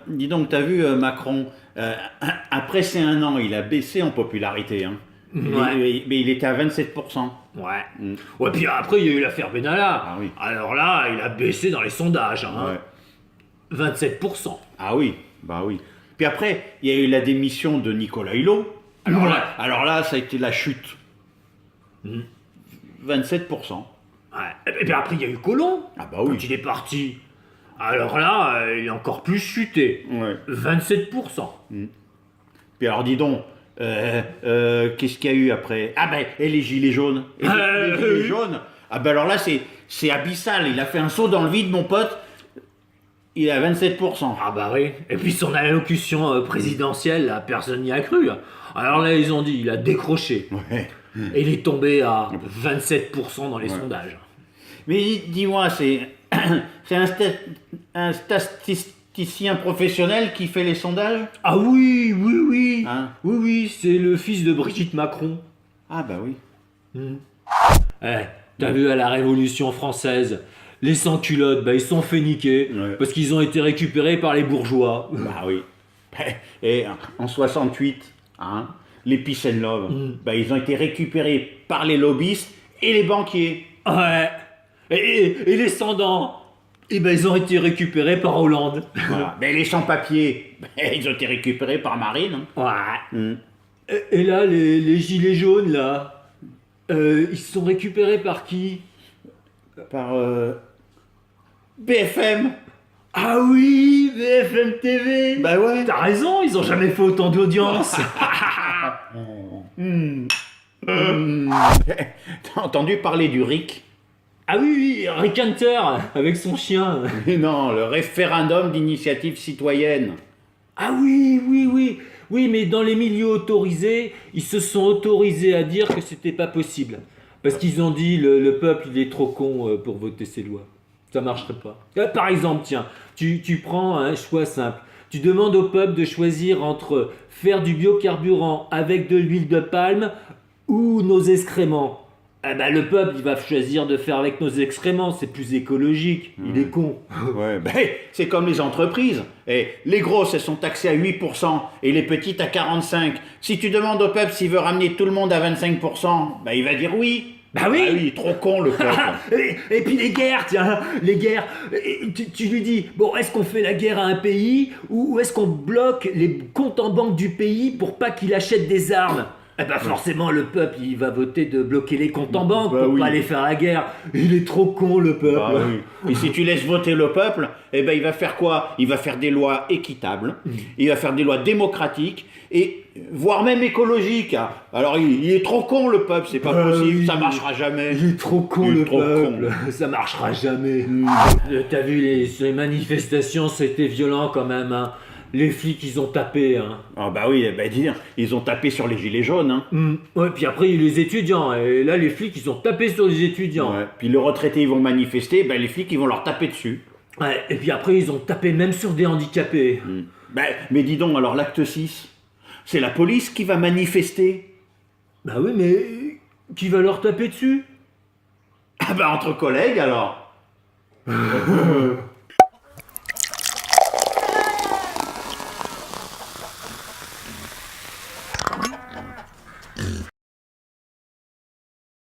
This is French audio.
Dis donc, t'as vu Macron, après ces 1 an, il a baissé en popularité, hein. Ouais. Mais il était à 27%. Ouais. Mm. Ouais, puis après, il y a eu l'affaire Benalla. Ah oui. Alors là, il a baissé dans les sondages, hein. Ouais. 27%. Ah oui, bah oui. Puis après, il y a eu la démission de Nicolas Hulot. Ouais. Alors là, ça a été la chute. Mm. 27%. Ouais. Et puis après, il y a eu Colomb. Ah bah oui. Quand il est parti. Alors là, il est encore plus chuté. Ouais. 27%. Puis alors, dis donc, qu'est-ce qu'il y a eu après? Ah ben, et les gilets jaunes. Et les gilets Oui. jaunes. Ah ben alors là, c'est abyssal. Il a fait un saut dans le vide, mon pote. Il est à 27%. Ah bah oui. Et puis son allocution présidentielle, là, personne n'y a cru. Alors là, ils ont dit, il a décroché. Ouais. Et il est tombé à 27% dans les sondages. Mais dis-moi, c'est un statisticien professionnel qui fait les sondages? Ah oui, oui, oui. Hein? Oui, oui, c'est le fils de Brigitte Macron. Ah bah oui. Eh, t'as vu à la Révolution française, les sans-culottes, bah, ils se sont fait niquer Ouais. parce qu'ils ont été récupérés par les bourgeois. Bah oui. Et en 68, hein, les Peace and Love, bah, ils ont été récupérés par les lobbyistes et les banquiers. Ouais. Et les sans-dents, eh ben, ils ont été récupérés par Hollande. Voilà. Mais les sans-papiers, bah, ils ont été récupérés par Marine. Ouais. Mm. Et là, les gilets jaunes, là, ils se sont récupérés par qui? Par BFM. Ah oui, BFM TV. Bah ouais. T'as raison, ils ont jamais fait autant d'audience. T'as entendu parler du RIC? Ah oui, oui, Rick Hunter, avec son chien. Mais non, le référendum d'initiative citoyenne. Ah oui, oui, oui. Oui, mais dans les milieux autorisés, ils se sont autorisés à dire que c'était pas possible. Parce qu'ils ont dit le peuple il est trop con pour voter ces lois. Ça marcherait pas. Par exemple, tiens, tu prends un choix simple. Tu demandes au peuple de choisir entre faire du biocarburant avec de l'huile de palme ou nos excréments. Eh ben, le peuple il va choisir de faire avec nos excréments, c'est plus écologique. Il est con. Ouais, ben, c'est comme les entreprises. Et les grosses, elles sont taxées à 8% et les petites à 45%. Si tu demandes au peuple s'il veut ramener tout le monde à 25%, ben, il va dire oui. Bah oui. Ah oui, trop con le peuple. Et puis les guerres, tiens, les guerres. Tu lui dis, bon, est-ce qu'on fait la guerre à un pays ou est-ce qu'on bloque les comptes en banque du pays pour pas qu'il achète des armes? Eh ben forcément le peuple il va voter de bloquer les comptes en banque Bah pour oui. pas aller faire la guerre. Il est trop con le peuple. Ah oui. Et si tu laisses voter le peuple, eh ben, il va faire quoi? Il va faire des lois équitables, il va faire des lois démocratiques, et voire même écologiques. Alors il est trop con le peuple, c'est pas possible, oui. ça marchera jamais. Il est trop con Il est le trop peuple, ça marchera jamais. T'as vu les manifestations, c'était violent quand même. Hein. Les flics ils ont tapé. Hein. Ah bah oui, bah dire, ils ont tapé sur les gilets jaunes. Hein. Ouais, puis après il y a eu les étudiants. Et là les flics ils ont tapé sur les étudiants. Ouais. Puis les retraités ils vont manifester, bah, les flics ils vont leur taper dessus. Ouais, et puis après ils ont tapé même sur des handicapés. Bah, mais dis donc, alors l'acte 6, c'est la police qui va manifester? Bah oui mais qui va leur taper dessus? Ah bah entre collègues alors.